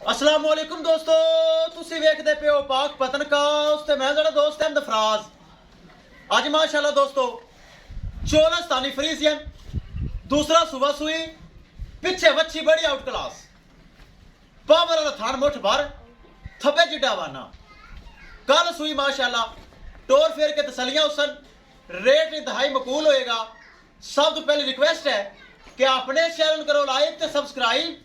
अस्सलाम वालेकुम दोस्तों, तुसी वेखदे पे हो पाक पतनकास ते मैं जरा दोस्त अहमद फराज। आज माशाल्लाह दोस्तों 14 तानी फ्रीजियन दूसरा सुबह सुई पिछे वच्छी बड़ी आउट क्लास पावर वाला थान मुठ भर थब्बे जिड्डा वाना कल सुई माशाल्लाह टोर फेर के तसलियां उसन रेट इंतहाई मकूल होएगा। सब तो पहले रिक्वेस्ट है कि अपने चैनल करो लाइक ते सब्सक्राइब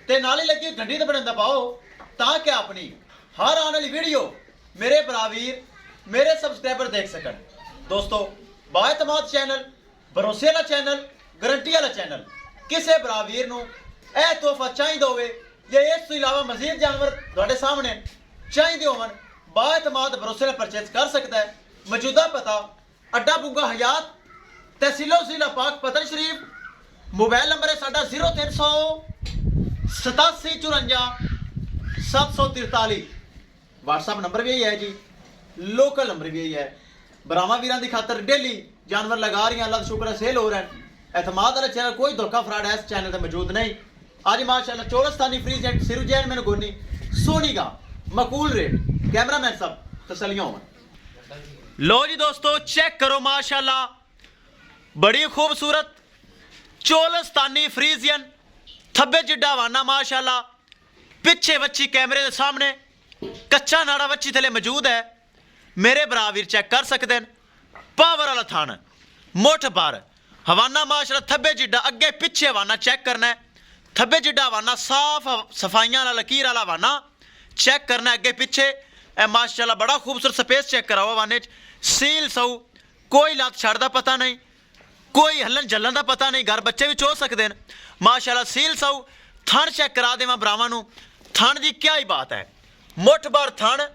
ते नाली लगी घंटी ते बटन दबाओ ताकि अपनी हर आने वाली वीडियो मेरे बरावीर मेरे सब्सक्राइबर देख सकन। दोस्तों बाएतमाद चैनल, भरोसे वाला चैनल, गारंटी वाला चैनल किसी बरावीर नूं यह तोहफा चाहिए होवे या इस तो इलावा मजीद जानवर तुहाडे सामने चाहिए होवन बाएतमाद भरोसे नाल परचेज कर सकता है। मौजूदा पता अड्डा बुंगा हयात तहसीलो जिला पाक पतन शरीफ, मोबाइल नंबर है साडा 0300 87 54 743। व्हाट्सअप नंबर भी यही है जी, लोकल नंबर भी यही है। बरामा वीरां की खातर डेली जानवर लगा रही हैं, अल्लाह का शुक्र है सेल हो रहा है। एतमाद वाला चैनल कोई धोखा फ्रॉड है इस चैनल पर मौजूद नहीं। आज माशाल्लाह चौरस्तानी फ्रीज एंड सिरुजैन मैंने गोनी सोनी का मकूल रेट कैमरामैन सब तसलियां हो। लो जी दोस्तों चेक करो माशाल्लाह बड़ी खूबसूरत चौलस्तानी फ्रीजियन थब्बे जिड्डा वाना माशाल्लाह पिछे वच्छी कैमरे के सामने कच्चा नाड़ा वच्छी थले मौजूद है। मेरे बरावीर चेक कर सकते हैं। पावर वाला थान मुठ भर हवाना माशाल्लाह थब्बे जिड्डा अगे पिछे हवाना चेक करना है। थब्बे जिड्डा हवाना साफ सफाइयां वाला लकीर वाला हवाना चेक करना है अगे पिछे। माशाल्लाह बड़ा खूबसूरत स्पेस चेक कराओ हवाने सील सऊ कोई लत छड़दा पता नहीं, कोई हलन जलन का पता नहीं, घर बच्चे भी चो सकते हैं माशाल्लाह। सील सऊ थण चेक करा देव भरावां नूं, थण की क्या ही बात है। मुठ भर थण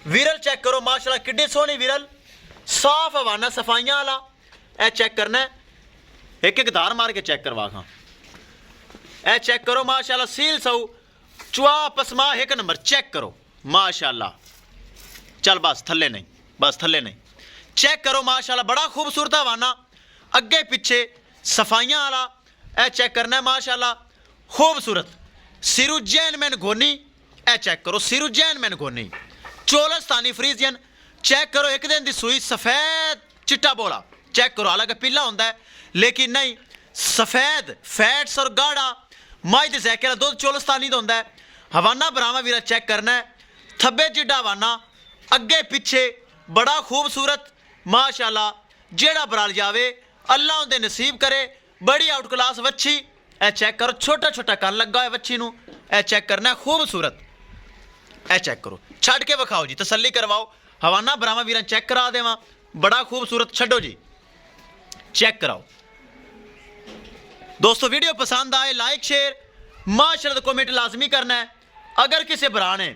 विरल चेक करो माशाल्लाह किड्डी सोहनी विरल साफ हवाना सफाइयां वाला ए चेक करना है। एक एक धार मार के चेक करवा खां ए चेक करो माशाल्लाह। सील सऊ चुआ पसमा एक नंबर चेक करो माशाल्लाह। चल बस थल्ले नहीं, बस थल्ले नहीं, चेक करो माशाल्लाह बड़ा खूबसूरत हवाना अगे पिछे सफाइयां वाला ए चेक करना है माशाल्लाह खूबसूरत। सिरुजैन मैन गोनी ए चेक करो, सिरुजैन मैन गोनी चौलस्तानी फ्रीजियन चेक करो। एक दिन की सूई सफेद चिट्टा बोला चेक करो, हालांकि पीला होता है लेकिन नहीं सफेद फैट्स और गाढ़ा माई के जैके दुध चौलस्तानी का होता है। हवाना बरामा वीरा चेक करना है थब्बे जिड्डा हवाना अगे पिछे बड़ा खूबसूरत माशाल्लाह। जेड़ा बराल जावे अल्लाह उनके नसीब करे। बड़ी आउट क्लास वच्छी ए चेक करो, छोटा छोटा कन लगा है वच्छी नूं ए चेक करना है खूबसूरत ए चेक करो। छड़ के विखाओ जी, तसल्ली करवाओ। हवाना बरामा वीरां चेक करा देवां बड़ा खूबसूरत, छड्डो जी चेक कराओ। दोस्तों वीडियो पसंद आए लाइक शेयर माशाल्लाह कमेंट लाजमी करना है। अगर किसी भरा ने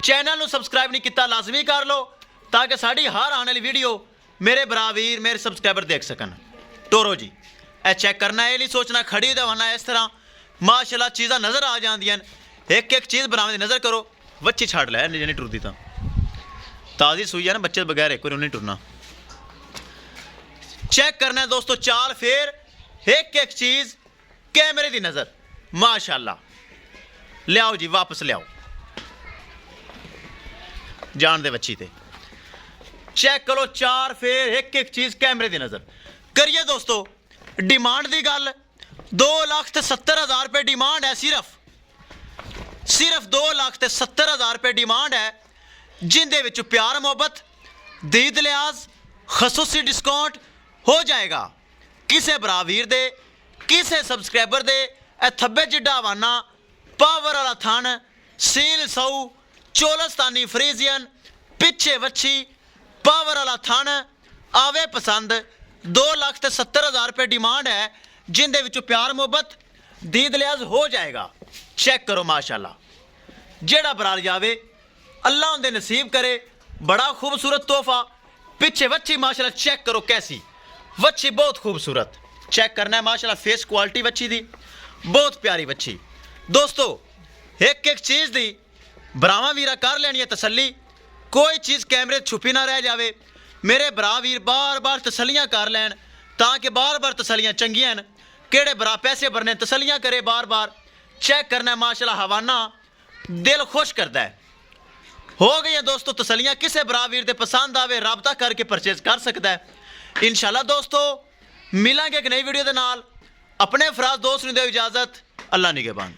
चैनल को सब्सक्राइब नहीं किया लाजमी कर लो ताकि साड़ी हर आने वाली वीडियो मेरे बरावीर मेरे सब्सक्राइबर देख सकन। टोरो जी ए चेक करना, ये नहीं सोचना खड़ी दवाना इस तरह माशाल्लाह चीज़ां नज़र आ जांदियां। एक एक चीज़ बनाने की नज़र करो। बच्ची छड़ लै नहीं टुरदी तो ताज़ी सूई है ना, बच्चे बगैर एक बार नहीं टुरना। चेक करना है दोस्तों चाल फेर एक एक चीज़ कैमरे की नज़र माशाल्लाह। लियाओ जी वापस लियाओ जान दे बच्ची ते चेक करो चार फेर एक एक चीज़ कैमरे की नज़र करिए। दोस्तों डिमांड की गल 2,70,000 रुपये डिमांड है। सिर्फ 2,70,000 रुपये डिमांड है जिंदे विच प्यार मोहब्बत दीद लिहाज खसूसी डिस्काउंट हो जाएगा। किसे बरावीर दे किसे सब्सक्राइबर दे ए थब्बे जिड्डा हवाना पावर वाला थन सील सऊ चौलस्तानी फ्रीजियन पिछे वच्छी पावर वाला थन आवे पसंद 2,70,000 रुपये डिमांड है जिंदे विच प्यार मोहब्बत दीद लिहाज हो जाएगा। चेक करो माशाल्लाह जेड़ा बराल जावे अल्लाह उनके नसीब करे। बड़ा खूबसूरत तोहफा पिछे वच्छी माशाल्लाह चेक करो कैसी वच्छी बहुत खूबसूरत चेक करना है माशाल्लाह। फेस क्वालिटी वच्छी दी बहुत प्यारी वच्छी। दोस्तों एक एक चीज़ दी बरावा वीरा कर लेनी है तसल्ली, कोई चीज़ कैमरे छुपी ना रह जावे। मेरे बरा वीर बार बार तसलियां कर लैन ताकि बार बार तसलियां चंगियां न। केड़े बरा पैसे भरने तसलियां करे बार बार चेक करना है माशाल्लाह। हवाना ਦਿਲ ਖੁਸ਼ ਕਰਦਾ ਹੈ। ਹੋ ਗਈਆਂ ਦੋਸਤੋ ਤਸੱਲੀਆਂ, ਕਿਸੇ ਭਰਾ ਵੀਰ ਦੇ ਪਸੰਦ ਆਵੇ ਰਾਬਤਾ ਕਰਕੇ ਪਰਚੇਜ਼ ਕਰ ਸਕਦਾ ਹੈ। ਇਨਸ਼ਾਅੱਲਾ ਦੋਸਤੋ ਮਿਲਾਂਗੇ ਇੱਕ ਨਈ ਵੀਡੀਓ ਦੇ ਨਾਲ। ਆਪਣੇ ਅਫਰਾਜ਼ ਦੋਸਤ ਨੂੰ ਦਿਓ ਇਜਾਜ਼ਤ। ਅੱਲਾ ਨਿਗਹਿਬਾਨ।